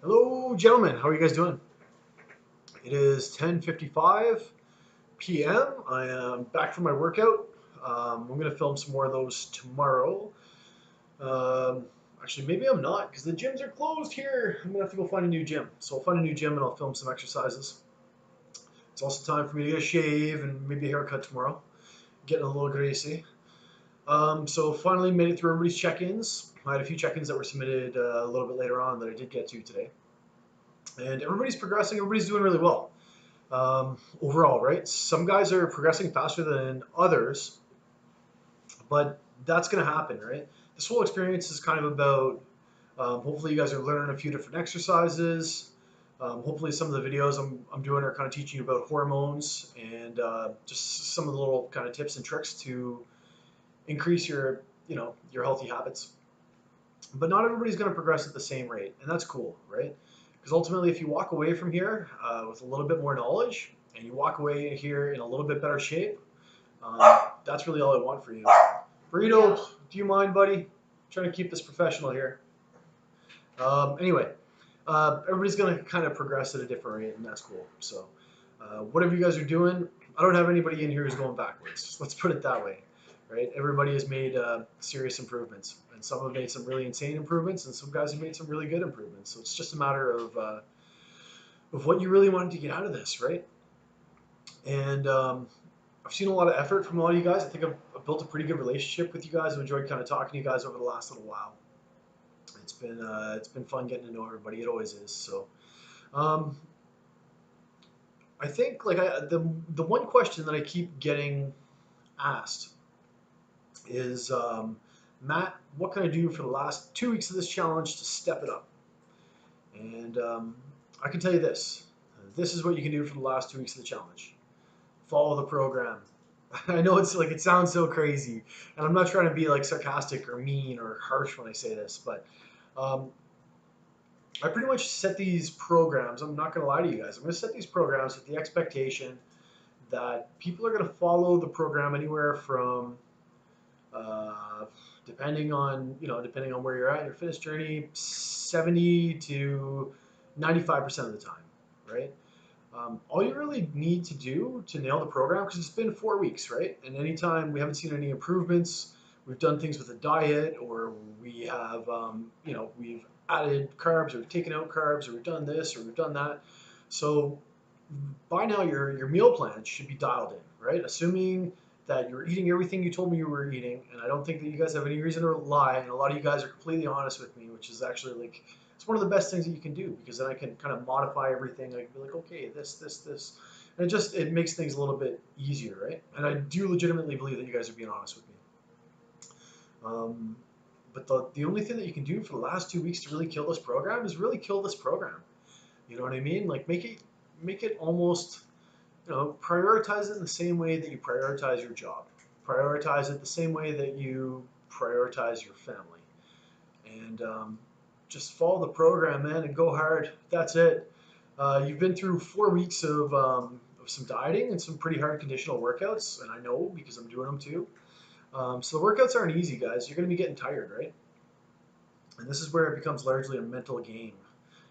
Hello, gentlemen. How are you guys doing? It is 10:55 p.m. I am back from my workout. I'm going to film some more of those tomorrow. Actually, maybe I'm not because the gyms are closed here. I'm going to have to go find a new gym. So I'll find a new gym and I'll film some exercises. It's also time for me to get a shave and maybe a haircut tomorrow. Getting a little greasy. So finally made it through everybody's check-ins. I had a few check-ins that were submitted a little bit later on that I did get to today. And everybody's progressing. Everybody's doing really well. Overall, right? Some guys are progressing faster than others, but that's going to happen, right? This whole experience is kind of about hopefully you guys are learning a few different exercises. Hopefully some of the videos I'm doing are kind of teaching you about hormones and just some of the little kind of tips and tricks to increase your healthy habits. But not everybody's going to progress at the same rate, and that's cool, right? Because ultimately, if you walk away from here with a little bit more knowledge and you walk away here in a little bit better shape, that's really all I want for you. Burrito, do you mind, buddy? I'm trying to keep this professional here. Anyway, everybody's going to kind of progress at a different rate, and that's cool. So, whatever you guys are doing, I don't have anybody in here who's going backwards. Let's put it that way, right? Everybody has made serious improvements, and some have made some really insane improvements, and some guys have made some really good improvements. So it's just a matter of what you really wanted to get out of this, right? And I've seen a lot of effort from a lot of you guys. I think I've built a pretty good relationship with you guys. I've enjoyed kind of talking to you guys over the last little while. It's been fun getting to know everybody. It always is. So um, I think the one question that I keep getting asked is Matt, what can I do for the last 2 weeks of this challenge to step it up? And I can tell you this. This is what you can do for the last 2 weeks of the challenge. Follow the program. I know it's like it sounds so crazy, and I'm not trying to be like sarcastic or mean or harsh when I say this, but um, I pretty much set these programs. I'm not going to lie to you guys. I'm going to set these programs with the expectation that people are going to follow the program anywhere from uh, depending on where you're at in your fitness journey, 70 to 95% of the time, right? All you really need to do to nail the program, because it's been 4 weeks, right? And anytime we haven't seen any improvements, we've done things with a diet, or we have, we've added carbs, or we've taken out carbs, or we've done this, or we've done that. So by now, your meal plan should be dialed in, right? Assuming that you're eating everything you told me you were eating, and I don't think that you guys have any reason to lie, and a lot of you guys are completely honest with me, which is actually like it's one of the best things that you can do because then I can kind of modify everything. I can be like, okay, this, and it makes things a little bit easier, right? And I do legitimately believe that you guys are being honest with me. Um, but the only thing that you can do for the last 2 weeks to really kill this program is really kill this program. You know what I mean? Like make it almost prioritize it in the same way that you prioritize your job. Prioritize it the same way that you prioritize your family. And just follow the program, man, and go hard. That's it. You've been through 4 weeks of some dieting and some pretty hard conditional workouts, and I know because I'm doing them too. So the workouts aren't easy, guys. You're going to be getting tired, right? And this is where it becomes largely a mental game.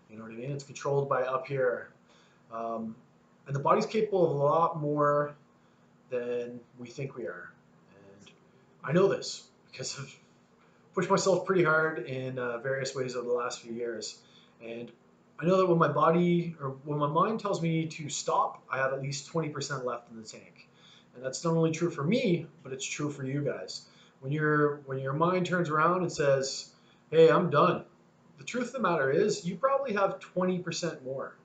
You know what I mean? It's controlled by up here. Um, and the body's capable of a lot more than we think we are. And I know this because I've pushed myself pretty hard in various ways over the last few years. And I know that when my mind tells me to stop, I have at least 20% left in the tank. And that's not only true for me, but it's true for you guys. When your mind turns around and says, "Hey, I'm done," the truth of the matter is you probably have 20% more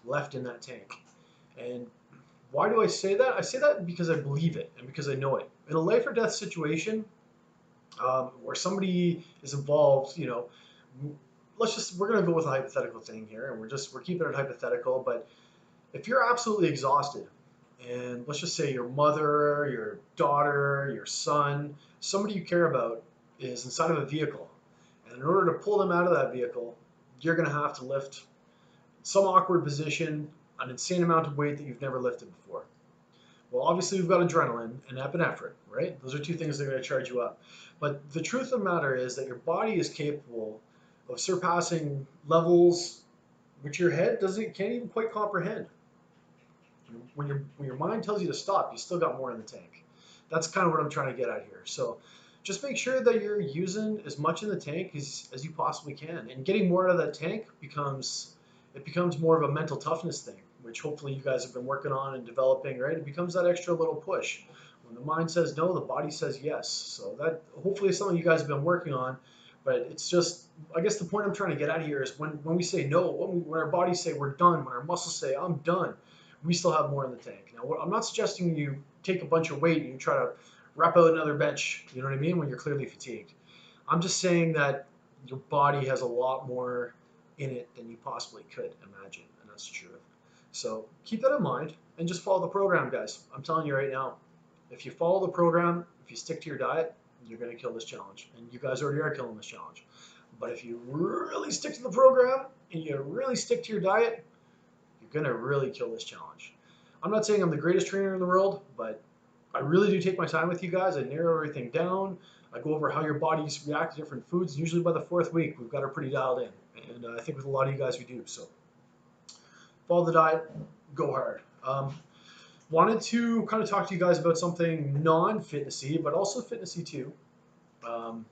left in that tank. And why do I say that? I say that because I believe it and because I know it. In a life or death situation, where somebody is involved, we're going to go with a hypothetical thing here, and we're keeping it hypothetical. But if you're absolutely exhausted, and let's just say your mother, your daughter, your son, somebody you care about is inside of a vehicle, and in order to pull them out of that vehicle, you're going to have to lift some awkward position, an insane amount of weight that you've never lifted before. Well, obviously, we've got adrenaline and epinephrine, right? Those are two things that are going to charge you up. But the truth of the matter is that your body is capable of surpassing levels which your head can't even quite comprehend. When your mind tells you to stop, you still got more in the tank. That's kind of what I'm trying to get at here. So just make sure that you're using as much in the tank as you possibly can, and getting more out of that tank becomes more of a mental toughness thing, which hopefully you guys have been working on and developing. Right, it becomes that extra little push. When the mind says no, the body says yes. So that hopefully is something you guys have been working on. But it's just, I guess the point I'm trying to get at here is when we say no, when our bodies say we're done, when our muscles say I'm done, we still have more in the tank. Now, I'm not suggesting you take a bunch of weight and you try to wrap out another bench, you know what I mean, when you're clearly fatigued. I'm just saying that your body has a lot more in it than you possibly could imagine, and that's the truth. So keep that in mind and just follow the program, guys. I'm telling you right now, if you follow the program, if you stick to your diet, you're going to kill this challenge. And you guys already are killing this challenge. But if you really stick to the program and you really stick to your diet, you're going to really kill this challenge. I'm not saying I'm the greatest trainer in the world, but I really do take my time with you guys. I narrow everything down. I go over how your bodies react to different foods. Usually by the 4th week, we've got her pretty dialed in. And I think with a lot of you guys, we do. So follow the diet, go hard. Wanted to kind of talk to you guys about something non-fitnessy, but also fitnessy too. Um,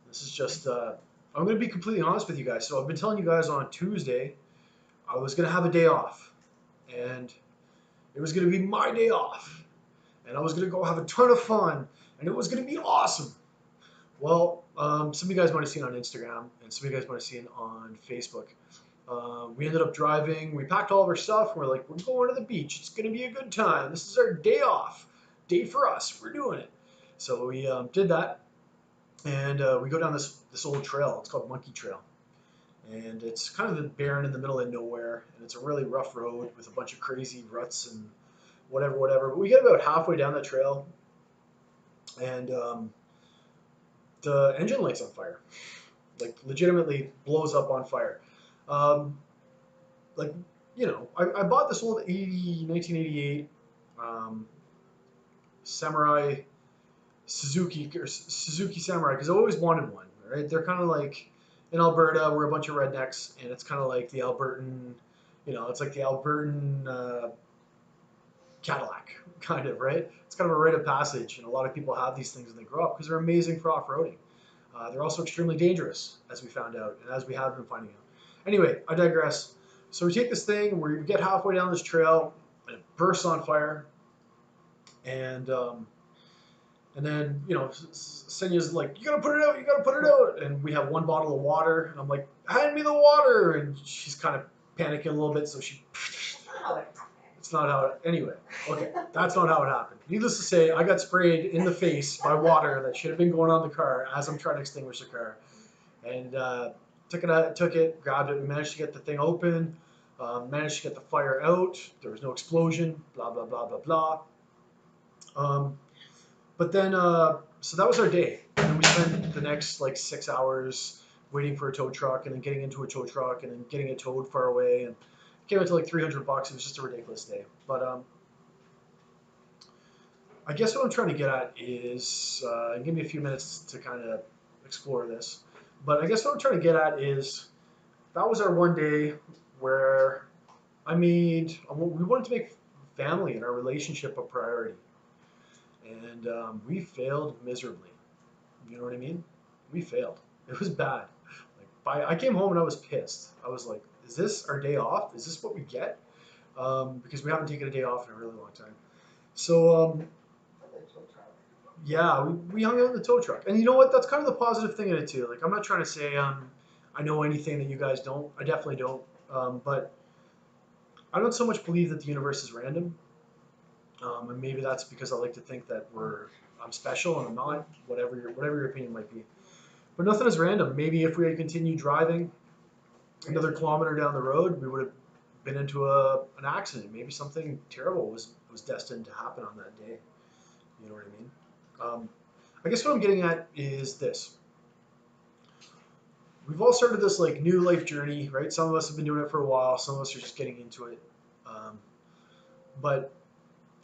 this is just, I'm going to be completely honest with you guys. So I've been telling you guys on Tuesday, I was going to have a day off. And it was going to be my day off. And I was going to go have a ton of fun. And it was going to be awesome. Well, some of you guys might have seen on Instagram, and some of you guys might have seen on Facebook. We ended up driving. We packed all of our stuff. We're like, we're going to the beach. It's going to be a good time. This is our day off. Day for us. We're doing it. So we did that. And we go down this old trail. It's called Monkey Trail. And it's kind of barren in the middle of nowhere. And it's a really rough road with a bunch of crazy ruts and whatever. But we get about halfway down the trail. And the engine light's on fire. Like, legitimately blows up on fire. Like, you know, I bought this old 1988 Samurai Suzuki Samurai because I always wanted one. Right? They're kind of like in Alberta, we're a bunch of rednecks, and it's kind of like the Albertan, it's like the Albertan Cadillac, kind of, right? It's kind of a rite of passage, and a lot of people have these things when they grow up because they're amazing for off-roading. They're also extremely dangerous, as we found out, and as we have been finding out. Anyway, I digress. So we take this thing, we get halfway down this trail, and it bursts on fire, and then, Senya's like, you gotta put it out, you gotta put it out. And we have one bottle of water, and I'm like, hand me the water. And she's kind of panicking a little bit, so it's not how it, anyway, okay, that's not how it happened. Needless to say, I got sprayed in the face by water that should have been going on the car as I'm trying to extinguish the car. And took it, grabbed it, we managed to get the thing open, managed to get the fire out, there was no explosion, blah, blah, blah, blah, blah. But then, so that was our day. And then we spent the next like 6 hours waiting for a tow truck, and then getting into a tow truck, and then getting it towed far away, and it came out to like $300. It was just a ridiculous day. But I guess what I'm trying to get at is, give me a few minutes to kind of explore this. But I guess what I'm trying to get at is, that was our one day where we wanted to make family and our relationship a priority. And we failed miserably. You know what I mean? We failed. It was bad. I came home and I was pissed. I was like, is this our day off? Is this what we get? Because we haven't taken a day off in a really long time. So, yeah, we hung out in the tow truck. And you know what? That's kind of the positive thing in it, too. Like, I'm not trying to say I know anything that you guys don't. I definitely don't. But I don't so much believe that the universe is random. And maybe that's because I like to think that I'm special and I'm not, whatever your opinion might be. But nothing is random. Maybe if we had continued driving another kilometer down the road, we would have been into an accident. Maybe something terrible was destined to happen on that day. You know what I mean? I guess what I'm getting at is this. We've all started this like new life journey, right? Some of us have been doing it for a while. Some of us are just getting into it.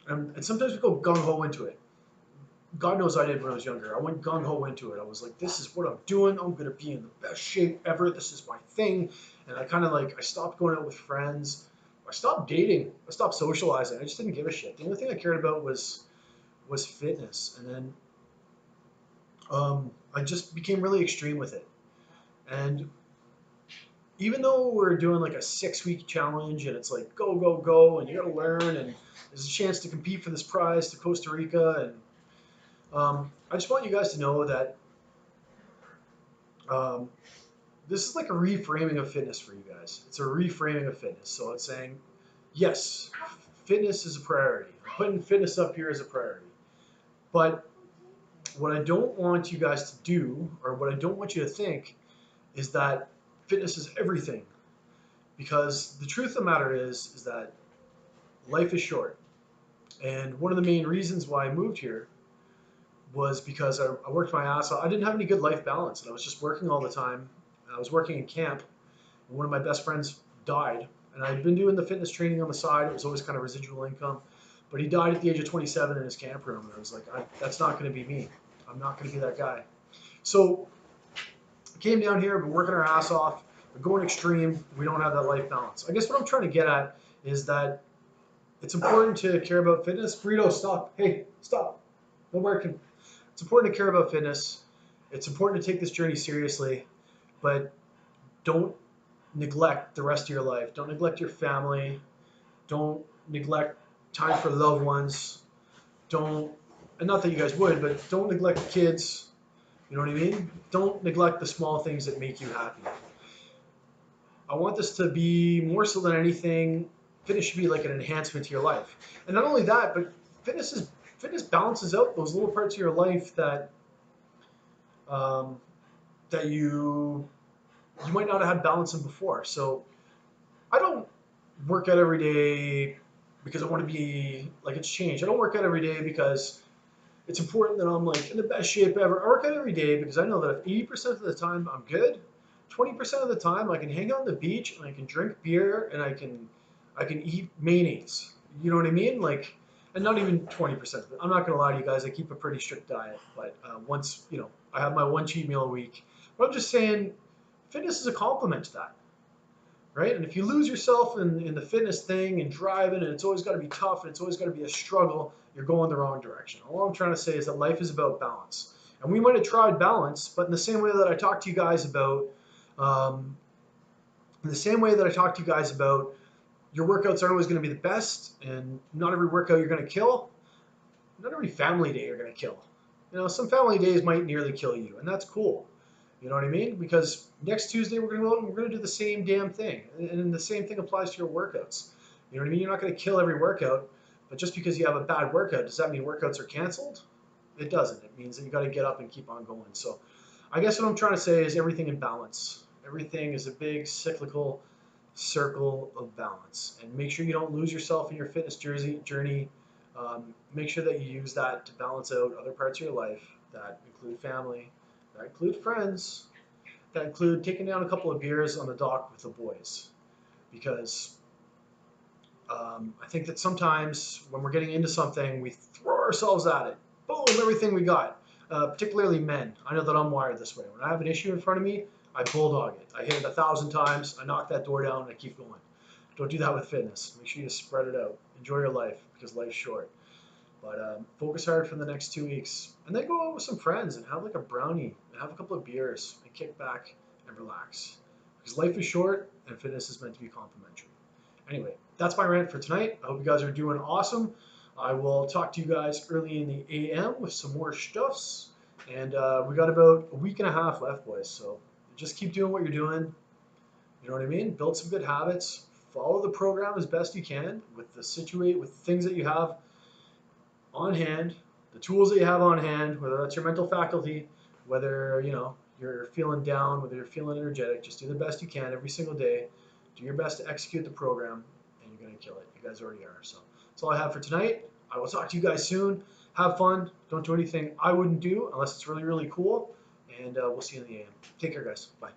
And sometimes we go gung-ho into it. God knows I did when I was younger. I went gung-ho into it. I was like, this is what I'm doing. I'm going to be in the best shape ever. This is my thing. and I kind of like I stopped going out with friends. I stopped dating. I stopped socializing. I just didn't give a shit. The only thing I cared about was fitness, and then I just became really extreme with it. And even though we're doing like a 6 week challenge, and it's like go go go, and you got to learn, and there's a chance to compete for this prize to Costa Rica, and I just want you guys to know that um, this is like a reframing of fitness for you guys. It's a reframing of fitness. So it's saying, yes, fitness is a priority. I'm putting fitness up here as a priority. But what I don't want you guys to do, or what I don't want you to think, is that fitness is everything. Because the truth of the matter is that life is short. And one of the main reasons why I moved here was because I worked my ass off. I didn't have any good life balance, and I was just working all the time. I was working in camp, and one of my best friends died. And I'd been doing the fitness training on the side. It was always kind of residual income. But he died at the age of 27 in his camp room, and I was like, that's not going to be me. I'm not going to be that guy. So I came down here, been working our ass off. We're going extreme. We don't have that life balance. I guess what I'm trying to get at is that it's important to care about fitness. Burrito, stop. Hey, stop. No working. It's important to care about fitness. It's important to take this journey seriously, but don't neglect the rest of your life. Don't neglect your family. Don't neglect time for loved ones. Don't, and not that you guys would, but don't neglect the kids. You know what I mean? Don't neglect the small things that make you happy. I want this to be more so than anything. Fitness should be like an enhancement to your life, and not only that, but fitness balances out those little parts of your life that um, that you might not have had balance in before. So I don't work out every day because I want to be like it's changed. I don't work out every day because it's important that I'm like in the best shape ever. I work out every day because I know that if 80% of the time I'm good, 20% of the time I can hang out on the beach and I can drink beer and I can eat mayonnaise. You know what I mean? Like, and not even 20% of it. I'm not gonna lie to you guys. I keep a pretty strict diet, but once I have my one cheat meal a week. But I'm just saying, fitness is a complement to that, right? And if you lose yourself in the fitness thing and driving, and it's always got to be tough and it's always got to be a struggle, you're going the wrong direction. All I'm trying to say is that life is about balance. And we might have tried balance, but in the same way that I talked to you guys about, um, in the same way that I talked to you guys about, your workouts aren't always going to be the best, and not every workout you're going to kill, not every family day you're going to kill. Some family days might nearly kill you, and that's cool. You know what I mean? Because next Tuesday we're going to go out and we're going to do the same damn thing. And the same thing applies to your workouts. You know what I mean? You're not going to kill every workout, but just because you have a bad workout, does that mean workouts are canceled? It doesn't. It means that you got to get up and keep on going. So I guess what I'm trying to say is everything in balance. Everything is a big cyclical circle of balance. And make sure you don't lose yourself in your fitness journey. Make sure that you use that to balance out other parts of your life that include family, that include friends, that include taking down a couple of beers on the dock with the boys. Because I think that sometimes when we're getting into something, we throw ourselves at it. Boom, everything we got. Particularly men. I know that I'm wired this way. When I have an issue in front of me, I bulldog it. I hit it 1,000 times. I knock that door down and I keep going. Don't do that with fitness. Make sure you spread it out. Enjoy your life because life's short. But focus hard for the next 2 weeks. And then go out with some friends and have like a brownie and have a couple of beers and kick back and relax. Because life is short and fitness is meant to be complimentary. Anyway, that's my rant for tonight. I hope you guys are doing awesome. I will talk to you guys early in the AM with some more stuffs. And we got about a week and a half left, boys. So just keep doing what you're doing. You know what I mean? Build some good habits. Follow the program as best you can with with things that you have on hand, the tools that you have on hand, whether that's your mental faculty, whether you're feeling down, whether you're feeling energetic, just do the best you can every single day. Do your best to execute the program, and you're gonna kill it. You guys already are. So that's all I have for tonight. I will talk to you guys soon. Have fun. Don't do anything I wouldn't do unless it's really, really cool. And we'll see you in the AM. Take care, guys. Bye.